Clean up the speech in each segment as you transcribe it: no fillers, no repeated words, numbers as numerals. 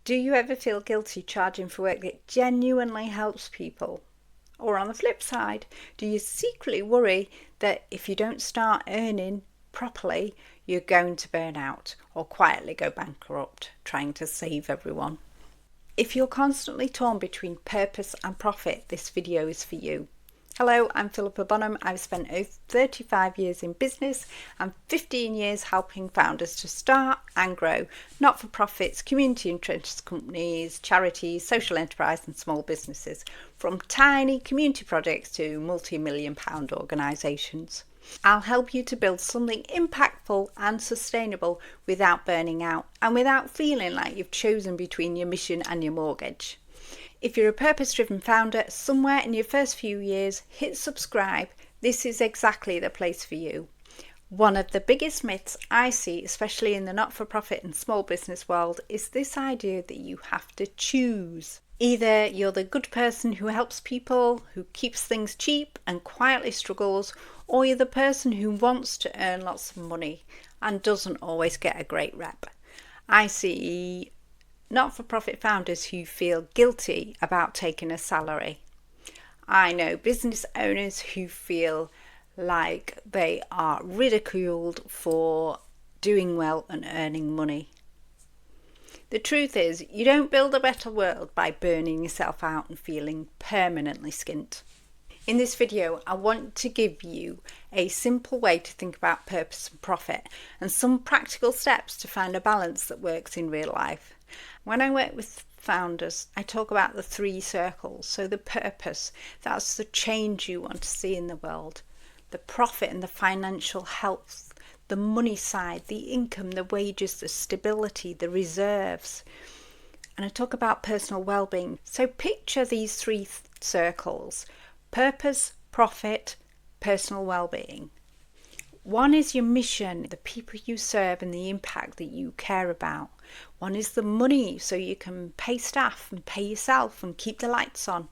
Do you ever feel guilty charging for work that genuinely helps people? Or on the flip side, do you secretly worry that if you don't start earning properly, you're going to burn out or quietly go bankrupt trying to save everyone? If you're constantly torn between purpose and profit, this video is for you. Hello, I'm Philippa Bonham. I've spent over 35 years in business and 15 years helping founders to start and grow not-for-profits, community interest companies, charities, social enterprise and small businesses, from tiny community projects to multi-million pound organisations. I'll help you to build something impactful and sustainable without burning out and without feeling like you've chosen between your mission and your mortgage. If you're a purpose-driven founder, somewhere in your first few years, hit subscribe. This is exactly the place for you. One of the biggest myths I see, especially in the not-for-profit and small business world, is this idea that you have to choose. Either you're the good person who helps people, who keeps things cheap and quietly struggles, or you're the person who wants to earn lots of money and doesn't always get a great rep. I see not-for-profit founders who feel guilty about taking a salary. I know business owners who feel like they are ridiculed for doing well and earning money. The truth is, you don't build a better world by burning yourself out and feeling permanently skint. In this video, I want to give you a simple way to think about purpose and profit and some practical steps to find a balance that works in real life. When I work with founders, I talk about the 3 circles. So the purpose, that's the change you want to see in the world. The profit and the financial health, the money side, the income, the wages, the stability, the reserves. And I talk about personal well-being. So picture these 3 circles: purpose, profit, personal well-being. One is your mission, the people you serve and the impact that you care about. One is the money, so you can pay staff and pay yourself and keep the lights on.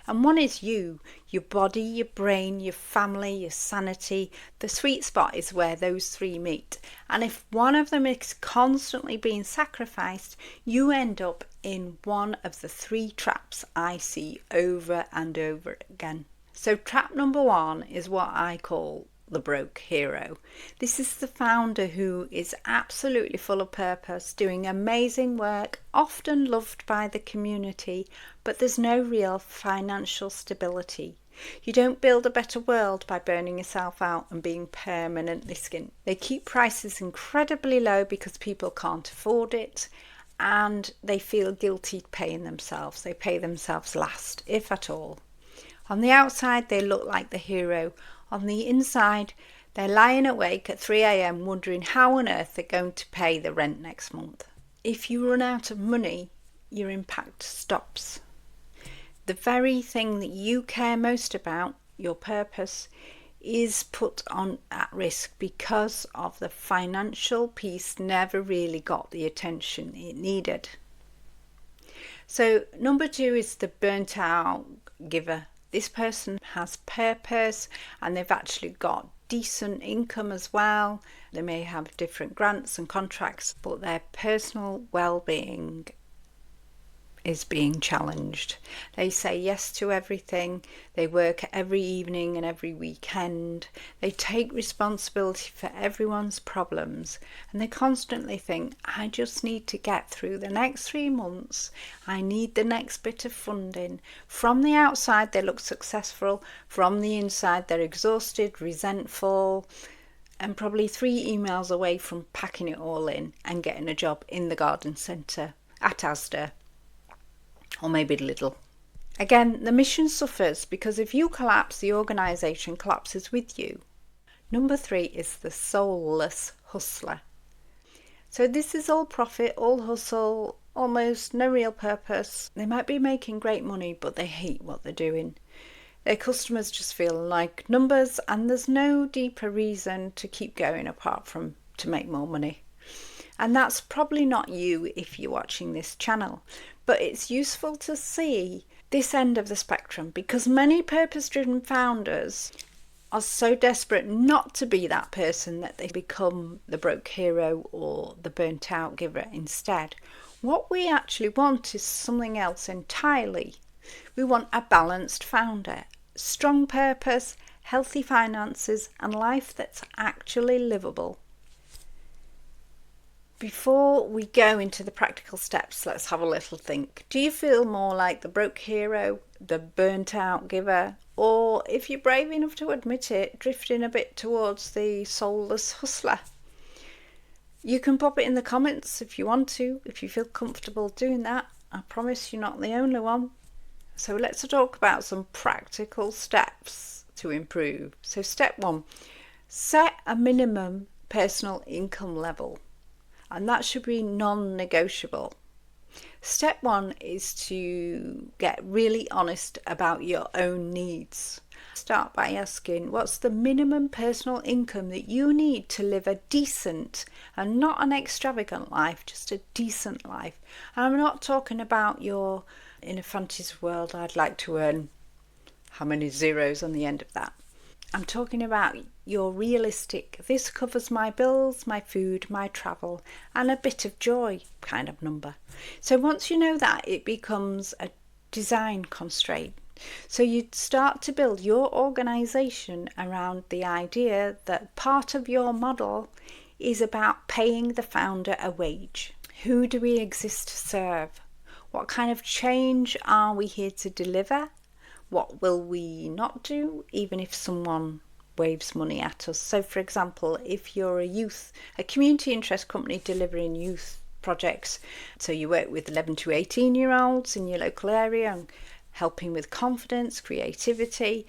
And one is you, your body, your brain, your family, your sanity. The sweet spot is where those 3 meet. And if one of them is constantly being sacrificed, you end up in one of the 3 traps I see over and over again. So trap number 1 is what I call the broke hero. This is the founder who is absolutely full of purpose, doing amazing work, often loved by the community, but there's no real financial stability. You don't build a better world by burning yourself out and being permanently skint. They keep prices incredibly low because people can't afford it, and they feel guilty paying themselves. They pay themselves last, if at all. On the outside, they look like the hero. On the inside, they're lying awake at 3 a.m. wondering how on earth they're going to pay the rent next month. If you run out of money, your impact stops. The very thing that you care most about, your purpose, is put on at risk because of the financial piece never really got the attention it needed. So number 2 is the burnt out giver. This person has purpose and they've actually got decent income as well. They may have different grants and contracts, but their personal well-being is being challenged. They say yes to everything. They work every evening and every weekend. They take responsibility for everyone's problems, and they constantly think, I just need to get through the next 3 months. I need the next bit of funding. From the outside, they look successful. From the inside, they're exhausted, resentful, and probably 3 emails away from packing it all in and getting a job in the garden centre at Asda. Or maybe Lidl. Again, the mission suffers because if you collapse, the organisation collapses with you. Number 3 is the soulless hustler. So this is all profit, all hustle, almost no real purpose. They might be making great money, but they hate what they're doing. Their customers just feel like numbers, and there's no deeper reason to keep going apart from to make more money. And that's probably not you if you're watching this channel, but it's useful to see this end of the spectrum because many purpose-driven founders are so desperate not to be that person that they become the broke hero or the burnt out giver instead. What we actually want is something else entirely. We want a balanced founder, strong purpose, healthy finances, and life that's actually livable. Before we go into the practical steps, let's have a little think. Do you feel more like the broke hero, the burnt out giver, or, if you're brave enough to admit it, drifting a bit towards the soulless hustler? You can pop it in the comments if you want to, if you feel comfortable doing that. I promise you're not the only one. So let's talk about some practical steps to improve. So step 1, set a minimum personal income level, and that should be non-negotiable. Step 1 is to get really honest about your own needs. Start by asking, what's the minimum personal income that you need to live a decent, and not an extravagant life, just a decent life? And I'm not talking about your, in a fantasy world, I'd like to earn how many zeros on the end of that. I'm talking about your realistic, this covers my bills, my food, my travel, and a bit of joy kind of number. So once you know that, it becomes a design constraint. So you start to build your organisation around the idea that part of your model is about paying the founder a wage. Who do we exist to serve? What kind of change are we here to deliver? What will we not do, even if someone waves money at us? So, for example, if you're a community interest company delivering youth projects, so you work with 11 to 18-year-olds in your local area and helping with confidence, creativity,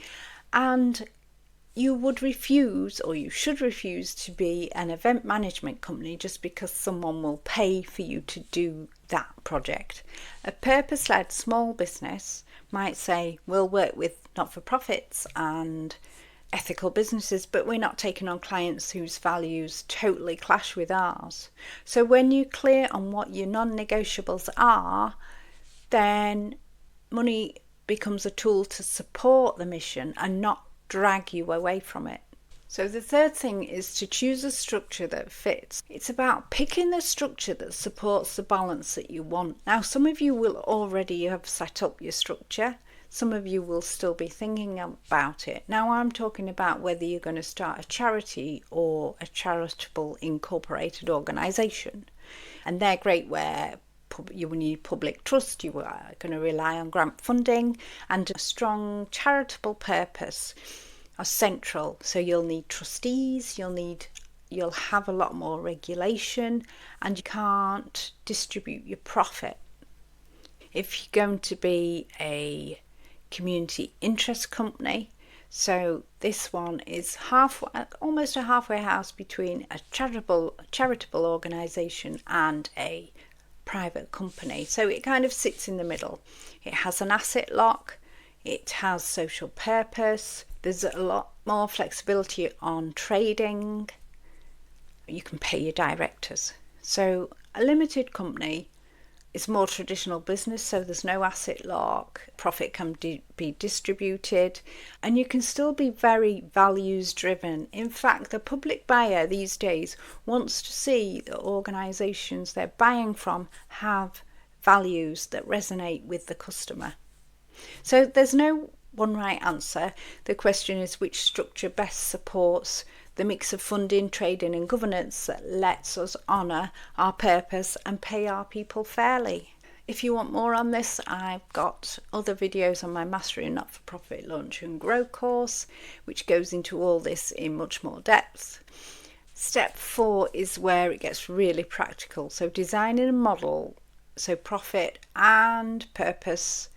and you would refuse, or you should refuse, to be an event management company just because someone will pay for you to do that project. A purpose-led small business might say, we'll work with not-for-profits and ethical businesses, but we're not taking on clients whose values totally clash with ours. So when you're clear on what your non-negotiables are, then money becomes a tool to support the mission and not drag you away from it. So the third thing is to choose a structure that fits. It's about picking the structure that supports the balance that you want. Now, some of you will already have set up your structure. Some of you will still be thinking about it. Now, I'm talking about whether you're going to start a charity or a charitable incorporated organisation. And they're great where you need public trust, you are going to rely on grant funding, and a strong charitable purpose are central. So you'll need trustees, you'll have a lot more regulation, and you can't distribute your profit. If you're going to be a community interest company, so this one is almost a halfway house between a charitable organisation and a private company. So it kind of sits in the middle. It has an asset lock, it has social purpose, there's a lot more flexibility on trading, you can pay your directors. So a limited company is more traditional business, so there's no asset lock, profit can be distributed, and you can still be very values driven. In fact, the public buyer these days wants to see the organisations they're buying from have values that resonate with the customer. So there's no one right answer. The question is which structure best supports the mix of funding, trading and governance that lets us honour our purpose and pay our people fairly. If you want more on this, I've got other videos on my Mastering Not-for-Profit Launch and Grow course, which goes into all this in much more depth. Step 4 is where it gets really practical. So designing a model so profit and purpose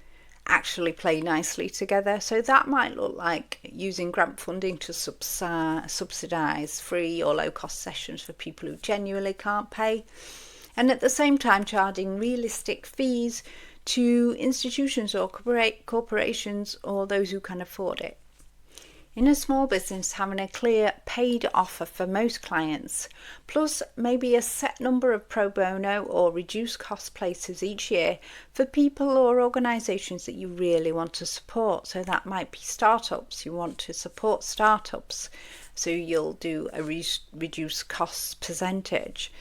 actually play nicely together. So that might look like using grant funding to subsidise free or low cost sessions for people who genuinely can't pay, and at the same time charging realistic fees to institutions or corporations or those who can afford it. In a small business, having a clear paid offer for most clients, plus maybe a set number of pro bono or reduced cost places each year for people or organisations that you really want to support. So that might be startups, you want to support startups. so you'll do a reduced costs percentage.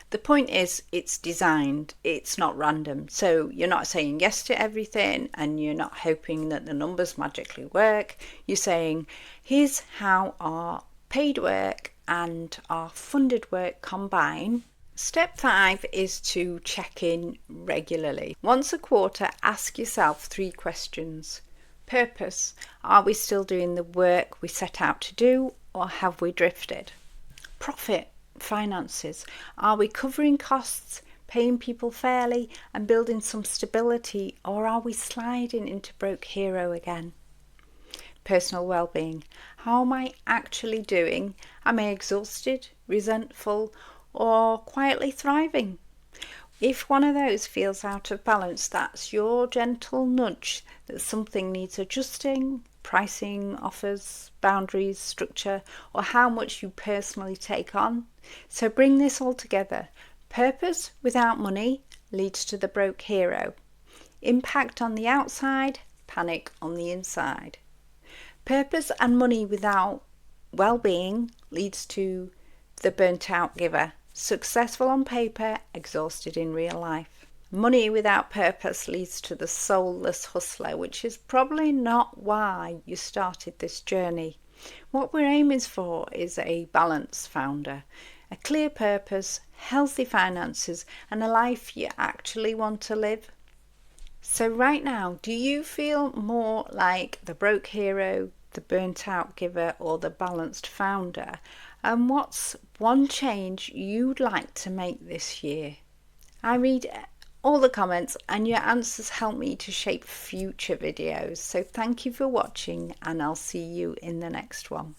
The point is, it's designed, it's not random. So you're not saying yes to everything and you're not hoping that the numbers magically work. You're saying, here's how our paid work and our funded work combine. Step 5 is to check in regularly. Once a quarter, ask yourself 3 questions. Purpose: are we still doing the work we set out to do, or have we drifted? Profit: finances: are we covering costs, paying people fairly and building some stability, or are we sliding into broke hero again? Personal wellbeing: how am I actually doing? Am I exhausted, resentful, or quietly thriving? If one of those feels out of balance, that's your gentle nudge that something needs adjusting: pricing, offers, boundaries, structure, or how much you personally take on. So bring this all together. Purpose without money leads to the broke hero. Impact on the outside, panic on the inside. Purpose and money without well-being leads to the burnt out giver. Successful on paper, exhausted in real life. Money without purpose leads to the soulless hustler, which is probably not why you started this journey. What we're aiming for is a balanced founder, a clear purpose, healthy finances, and a life you actually want to live. So right now, do you feel more like the broke hero, the burnt out giver, or the balanced founder? And what's one change you'd like to make this year? I read all the comments and your answers help me to shape future videos. So thank you for watching, and I'll see you in the next one.